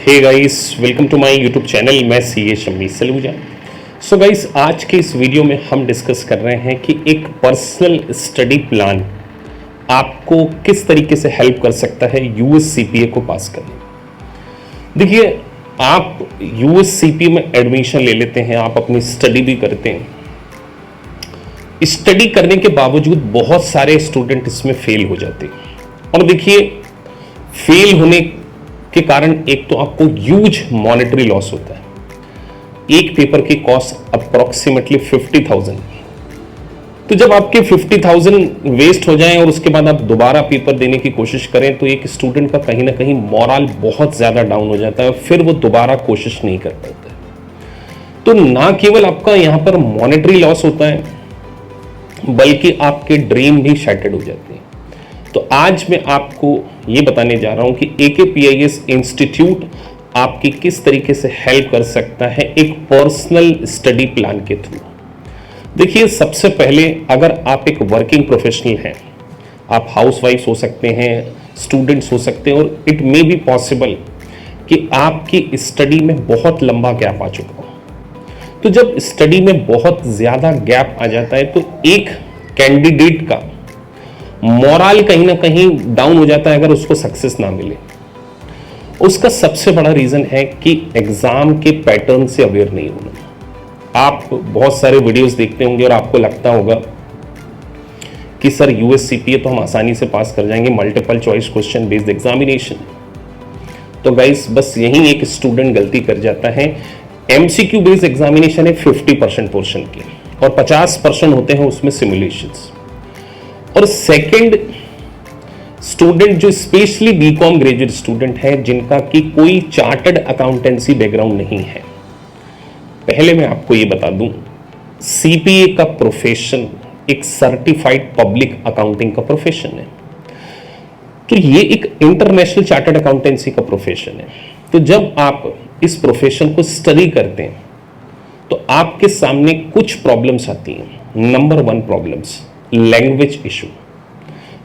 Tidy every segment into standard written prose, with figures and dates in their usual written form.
Hey guys, welcome to my YouTube channel. मैं CA Shammi Saluja. So guys, आज के इस वीडियो में हम डिस्कस कर रहे हैं कि एक पर्सनल स्टडी प्लान आपको किस तरीके से हेल्प कर सकता है यूएस सीपीए को पास करने। देखिए, आप यूएस सीपीए में एडमिशन ले लेते हैं, आप अपनी स्टडी भी करते हैं। स्टडी करने के बावजूद बहुत सारे स्टूडेंट इसमें फेल हो जाते हैं। और देखिए, फेल होने के कारण एक तो आपको ह्यूज मॉनेटरी लॉस होता है। एक पेपर की कॉस्ट अप्रोक्सीमेटली 50,000। तो जब आपके 50,000 वेस्ट हो जाएं और उसके बाद आप दोबारा पेपर देने की कोशिश करें तो एक स्टूडेंट का कहीं ना कहीं मोरल बहुत ज़्यादा डाउन हो जाता है, फिर वो दोबारा कोशिश नहीं कर पाता है। तो ना केवल आपका यहाँ पर मॉनेटरी लॉस होता है, बल्कि आपके ड्रीम भी शैटर्ड हो जाते हैं। तो आज मैं आपको ये बताने जा रहा हूं कि AKPIS इंस्टीट्यूट आपकी किस तरीके से हेल्प कर सकता है एक पर्सनल स्टडी प्लान के थ्रू। देखिए, सबसे पहले अगर आप एक वर्किंग प्रोफेशनल हैं, आप हाउसवाइफ हो सकते हैं, स्टूडेंट्स हो सकते हैं, और इट मे बी पॉसिबल कि आपकी स्टडी में बहुत लंबा गैप आ चुका हो। तो जब स्टडी में बहुत ज़्यादा गैप आ जाता है तो एक कैंडिडेट का मोरल कहीं ना कहीं डाउन हो जाता है अगर उसको सक्सेस ना मिले। उसका सबसे बड़ा रीजन है कि एग्जाम के पैटर्न से अवेयर नहीं होना। आप बहुत सारे वीडियोस देखते होंगे और आपको लगता होगा कि सर यूएस सीपीए तो हम आसानी से पास कर जाएंगे, multiple choice question based examination. तो गाइस, बस यही एक स्टूडेंट गलती कर जाता है। एमसीक्यू बेस्ड एग्जामिनेशन है 50% पोर्शन की, और 50% होते हैं उसमें सिमुलेशंस। और सेकंड, स्टूडेंट जो स्पेशली बीकॉम ग्रेजुएट स्टूडेंट है, जिनका कि कोई चार्टर्ड अकाउंटेंसी बैकग्राउंड नहीं है। पहले मैं आपको ये बता दूं, सीपीए का प्रोफेशन एक सर्टिफाइड पब्लिक अकाउंटिंग का प्रोफेशन है। तो ये एक इंटरनेशनल चार्टर्ड अकाउंटेंसी का प्रोफेशन है। तो जब आप इस प्रोफेशन को स्टडी करते हैं तो आपके सामने कुछ प्रॉब्लम्स आती हैं। Number 1 problems, language issue.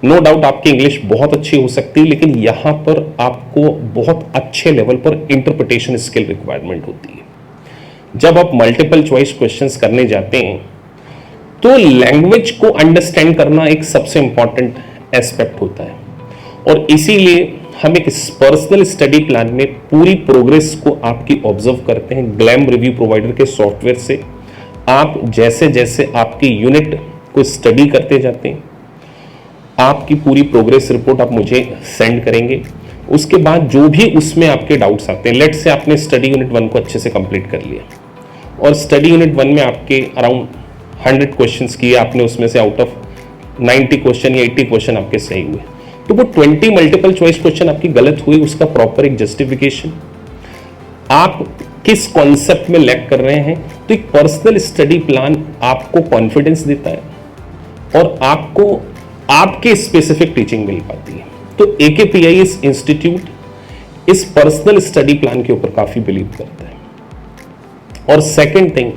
No doubt आपकी इंग्लिश बहुत अच्छी हो सकती है, लेकिन यहां पर आपको बहुत अच्छे लेवल पर इंटरप्रिटेशन स्किल रिक्वायरमेंट होती है। जब आप मल्टीपल चॉइस क्वेश्चंस करने जाते हैं तो लैंग्वेज को अंडरस्टैंड करना एक सबसे इंपॉर्टेंट एस्पेक्ट होता है। और इसीलिए हम एक पर्सनल स्टडी प्लान में पूरी प्रोग्रेस को आपकी ऑब्जर्व करते हैं ग्लैम रिव्यू प्रोवाइडर के सॉफ्टवेयर से। आप जैसे जैसे आपकी यूनिट को स्टडी करते जाते हैं, आपकी पूरी प्रोग्रेस रिपोर्ट आप मुझे सेंड करेंगे। उसके बाद जो भी उसमें आपके डाउट्स आते हैं, लेट से आपने स्टडी यूनिट 1 को अच्छे से कंप्लीट कर लिया और स्टडी यूनिट 1 में आपके अराउंड 100 क्वेश्चंस किए आपने, उसमें से आउट ऑफ 90 क्वेश्चन या 80 क्वेश्चन आपके सही हुए, तो वो 20 मल्टीपल चॉइस क्वेश्चन आपकी गलत हुई, उसका प्रॉपर एक जस्टिफिकेशन, आप किस कॉन्सेप्ट में लैग कर रहे हैं। तो एक पर्सनल स्टडी प्लान आपको कॉन्फिडेंस देता है और आपको आपके स्पेसिफिक टीचिंग मिल पाती है। तो AKPIS इंस्टीट्यूट इस पर्सनल स्टडी प्लान के ऊपर काफी बिलीव करता है। और सेकंड थिंग,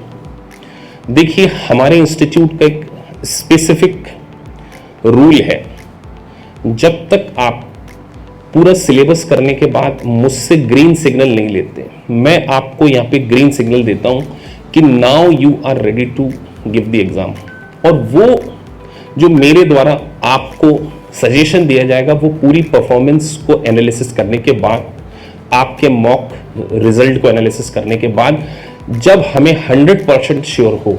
देखिए, हमारे इंस्टीट्यूट का एक स्पेसिफिक रूल है, जब तक आप पूरा सिलेबस करने के बाद मुझसे ग्रीन सिग्नल नहीं लेते, मैं आपको यहाँ पे ग्रीन सिग्नल देता हूँ कि now you are ready to give the exam. और वो जो मेरे द्वारा आपको सजेशन दिया जाएगा, वो पूरी परफॉर्मेंस को एनालिसिस करने के बाद, आपके मॉक रिजल्ट को एनालिसिस करने के बाद, जब हमें 100% श्योर हो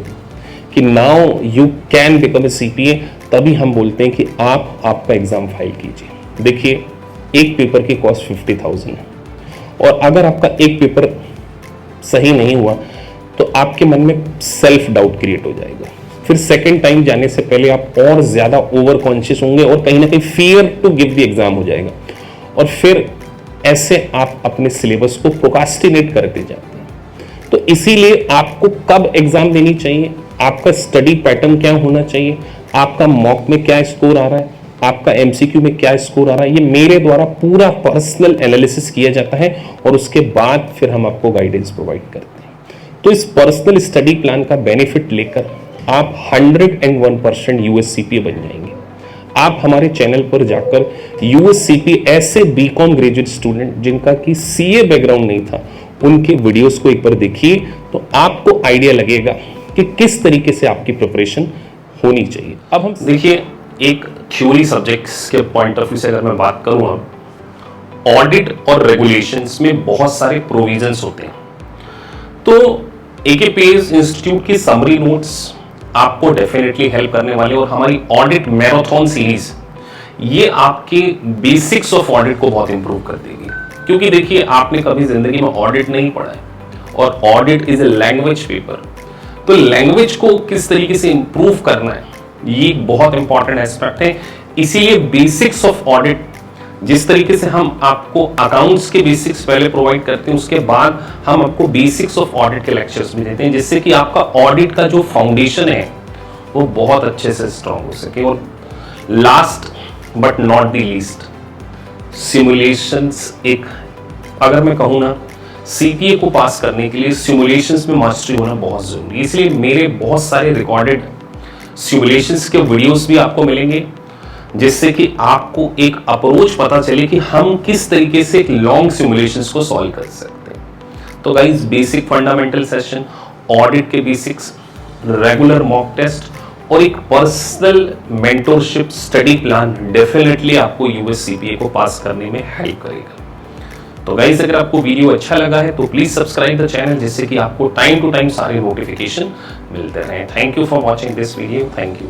कि now you can become a CPA, तभी हम बोलते हैं कि आप आपका एग्जाम फाइल कीजिए। देखिए, एक पेपर की कॉस्ट 50,000 है, और अगर आपका एक पेपर सही नहीं हुआ तो आपके मन में सेल्फ डाउट क्रिएट हो जाएगा। फिर सेकंड टाइम जाने से पहले आप और ज्यादा ओवर कॉन्शियस होंगे और कहीं ना कहीं fear to give the exam हो जाएगा, और फिर ऐसे आप अपने सिलेबस को प्रोक्रास्टिनेट करते जाते हैं। तो इसीलिए आपको कब एग्जाम देनी चाहिए, आपका स्टडी पैटर्न क्या होना चाहिए, आपका मॉक में क्या स्कोर आ रहा है, आपका एमसीक्यू में क्या स्कोर आ रहा है, ये मेरे द्वारा पूरा पर्सनल एनालिसिस किया जाता है और उसके बाद फिर हम आपको गाइडेंस प्रोवाइड करते हैं। तो इस पर्सनल स्टडी प्लान का बेनिफिट लेकर आप 101% यूएस सीपीए बन जाएंगे। आप हमारे चैनल पर जाकर यूएससीपी ऐसे बीकॉम ग्रेजुएट स्टूडेंट जिनका कि सीए बैकग्राउंड नहीं था उनके वीडियोस को एक बार देखिए, तो आपको आइडिया लगेगा कि किस तरीके से आपकी प्रिपरेशन होनी चाहिए। अब हम देखिए, एक थ्योरी सब्जेक्ट्स के पॉइंट ऑफ व्यू से अगर मैं बात करूं, ऑडिट और रेगुलेशंस में बहुत सारे प्रोविजंस होते हैं। तो AKPS इंस्टीट्यूट की समरी नोट्स आपको डेफिनेटली हेल्प करने वाले, और हमारी ऑडिट मैराथन सीरीज ये आपके बेसिक्स ऑफ ऑडिट को बहुत इंप्रूव कर देगी। क्योंकि देखिए, आपने कभी जिंदगी में ऑडिट नहीं पढ़ा है, और audit is a language paper, तो लैंग्वेज को किस तरीके से इंप्रूव करना है ये बहुत इंपॉर्टेंट एस्पेक्ट है। इसीलिए बेसिक्स ऑफ ऑडिट, जिस तरीके से हम आपको अकाउंट्स के बेसिक्स पहले प्रोवाइड करते हैं, उसके बाद हम आपको बेसिक्स ऑफ ऑडिट के लेक्चर्स भी देते हैं, जिससे कि आपका ऑडिट का जो फाउंडेशन है वो बहुत अच्छे से स्ट्रांग हो सके। और last but not the least, simulations एक, अगर मैं कहूँ ना, सीपीए को पास करने के लिए सिमुलेशंस में मास्टरी होना बहुत जरूरी है। इसलिए मेरे बहुत सारे रिकॉर्डेड सिमुलेशंस के वीडियोस भी आपको मिलेंगे, जिससे कि आपको एक अप्रोच पता चले कि हम किस तरीके से एक लॉन्ग सिमुलेशंस को सॉल्व कर सकते हैं। तो guys, basic fundamental session, audit के बेसिक्स, रेगुलर मॉक टेस्ट और एक personal mentorship study plan definitely आपको यूएससीपीए को पास करने में हेल्प करेगा। तो गाइस, अगर आपको वीडियो अच्छा लगा है तो प्लीज सब्सक्राइब द चैनल, जिससे कि आपको टाइम टू टाइम सारे नोटिफिकेशन मिलते रहे। Thank you for watching this video. Thank you.